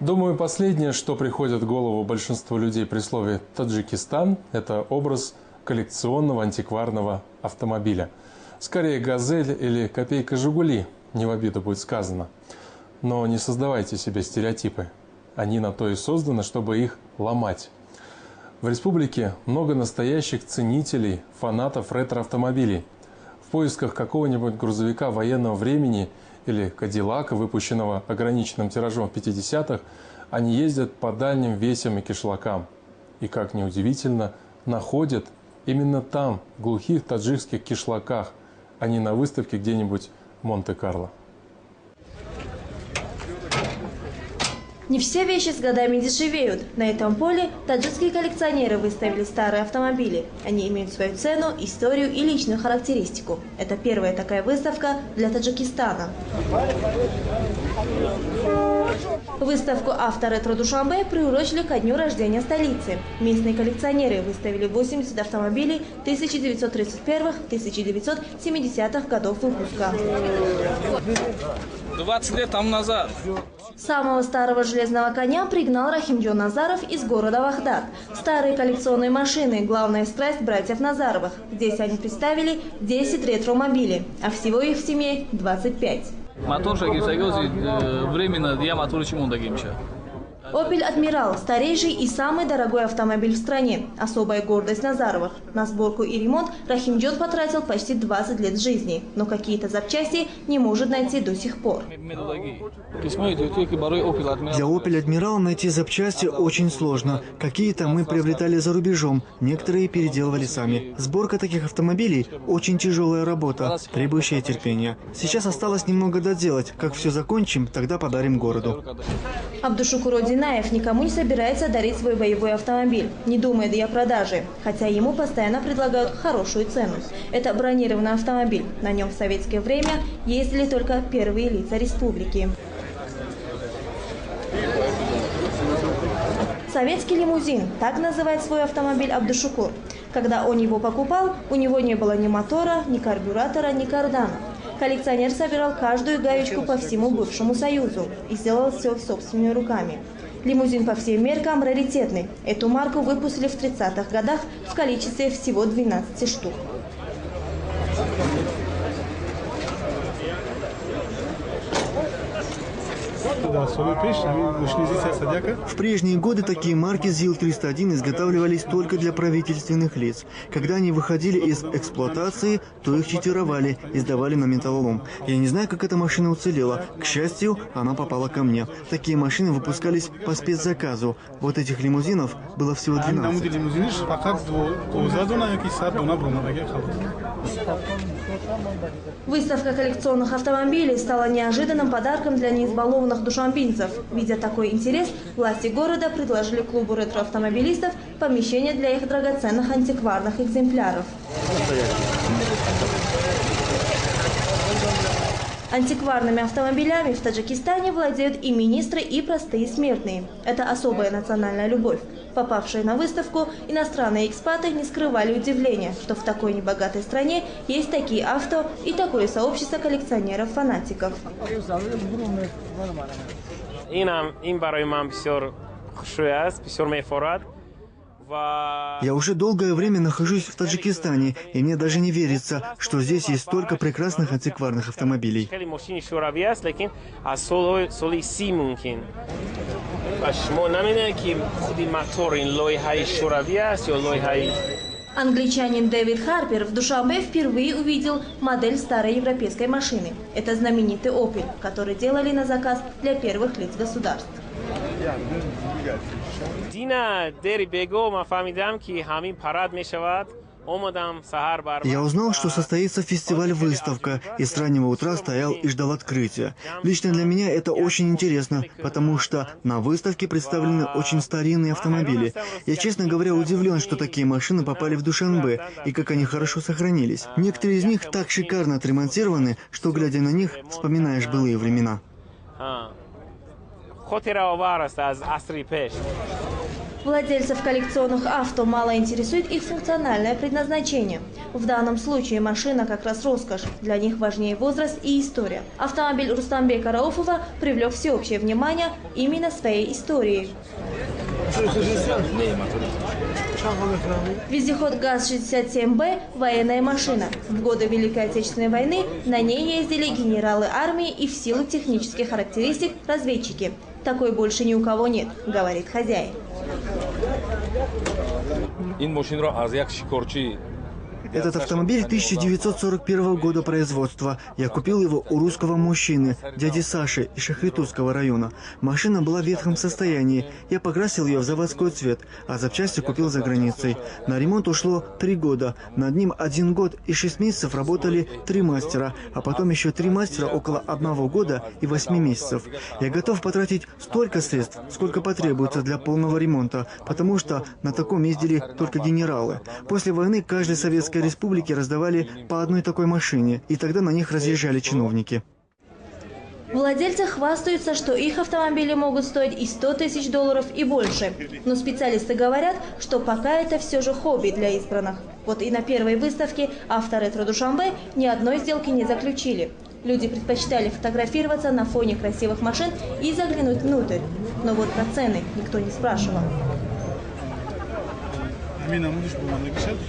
Думаю, последнее, что приходит в голову большинству людей при слове «Таджикистан», это образ коллекционного антикварного автомобиля. Скорее «Газель» или «Копейка Жигули», не в обиду будет сказано. Но не создавайте себе стереотипы. Они на то и созданы, чтобы их ломать. В республике много настоящих ценителей, фанатов ретро-автомобилей. В поисках какого-нибудь грузовика военного времени или Кадиллака, выпущенного ограниченным тиражом в 50-х, они ездят по дальним весям и кишлакам. И, как ни удивительно, находят именно там, в глухих таджикских кишлаках, а не на выставке где-нибудь в Монте-Карло. Не все вещи с годами дешевеют. На этом поле таджикские коллекционеры выставили старые автомобили. Они имеют свою цену, историю и личную характеристику. Это первая такая выставка для Таджикистана. Выставку «Авторетро Душанбе» приурочили ко дню рождения столицы. Местные коллекционеры выставили 80 автомобилей 1931-1970-х годов выпуска. 20 лет тому назад. Самого старого железного коня пригнал Рахимджон Назаров из города Вахдат. Старые коллекционные машины – главная страсть братьев Назаровых. Здесь они представили 10 ретро-мобилей, а всего их в семье 25. Временно я мотор чему дагимча. «Опель Адмирал» – старейший и самый дорогой автомобиль в стране. Особая гордость Назаровых. На сборку и ремонт Рахимджон потратил почти 20 лет жизни. Но какие-то запчасти не может найти до сих пор. Для «Опель Адмирал» найти запчасти очень сложно. Какие-то мы приобретали за рубежом, некоторые переделывали сами. Сборка таких автомобилей – очень тяжелая работа, требующая терпения. Сейчас осталось немного доделать. Как все закончим, тогда подарим городу. Абдушукур Динаев никому не собирается дарить свой боевой автомобиль, не думает и о продаже, хотя ему постоянно предлагают хорошую цену. Это бронированный автомобиль. На нем в советское время ездили только первые лица республики. Советский лимузин – так называет свой автомобиль Абдушукур. Когда он его покупал, у него не было ни мотора, ни карбюратора, ни кардана. Коллекционер собирал каждую гаечку по всему бывшему Союзу и сделал все собственными руками. Лимузин по всем меркам раритетный. Эту марку выпустили в 30-х годах в количестве всего 12 штук. В прежние годы такие марки ЗИЛ-301 изготавливались только для правительственных лиц. Когда они выходили из эксплуатации, то их читировали и сдавали на металлолом. Я не знаю, как эта машина уцелела. К счастью, она попала ко мне. Такие машины выпускались по спецзаказу. Вот этих лимузинов было всего 12. Выставка коллекционных автомобилей стала неожиданным подарком для неизбалованных душанбинцев. Видя такой интерес, власти города предложили клубу ретро-автомобилистов помещение для их драгоценных антикварных экземпляров. Антикварными автомобилями в Таджикистане владеют и министры, и простые смертные. Это особая национальная любовь. Попавшие на выставку, иностранные экспаты не скрывали удивления, что в такой небогатой стране есть такие авто и такое сообщество коллекционеров-фанатиков. Я уже долгое время нахожусь в Таджикистане, и мне даже не верится, что здесь есть столько прекрасных антикварных автомобилей. Англичанин Дэвид Харпер в Душанбе впервые увидел модель старой европейской машины. Это знаменитый «Опель», который делали на заказ для первых лиц государств. Я узнал, что состоится фестиваль-выставка, и с раннего утра стоял и ждал открытия. Лично для меня это очень интересно, потому что на выставке представлены очень старинные автомобили. Я, честно говоря, удивлен, что такие машины попали в Душанбе, и как они хорошо сохранились. Некоторые из них так шикарно отремонтированы, что, глядя на них, вспоминаешь былые времена. Владельцев коллекционных авто мало интересует их функциональное предназначение. В данном случае машина как раз роскошь. Для них важнее возраст и история. Автомобиль Рустамбека Рауфова привлек всеобщее внимание именно своей историей. Вездеход ГАЗ-67Б – военная машина. В годы Великой Отечественной войны на ней ездили генералы армии и в силу технических характеристик разведчики. Такой больше ни у кого нет, говорит хозяин. Этот автомобиль 1941 года производства. Я купил его у русского мужчины, дяди Саши из Шахритутского района. Машина была в ветхом состоянии. Я покрасил ее в заводской цвет, а запчасти купил за границей. На ремонт ушло 3 года. Над ним 1 год и 6 месяцев работали 3 мастера, а потом еще 3 мастера около 1 года и 8 месяцев. Я готов потратить столько средств, сколько потребуется для полного ремонта, потому что на таком ездили только генералы. После войны каждой советской республике раздавали по одной такой машине, и тогда на них разъезжали чиновники. Владельцы хвастаются, что их автомобили могут стоить и $100 тысяч и больше. Но специалисты говорят, что пока это все же хобби для избранных. Вот и на первой выставке «Авторетро Душанбе» ни одной сделки не заключили. Люди предпочитали фотографироваться на фоне красивых машин и заглянуть внутрь. Но вот про цены никто не спрашивал.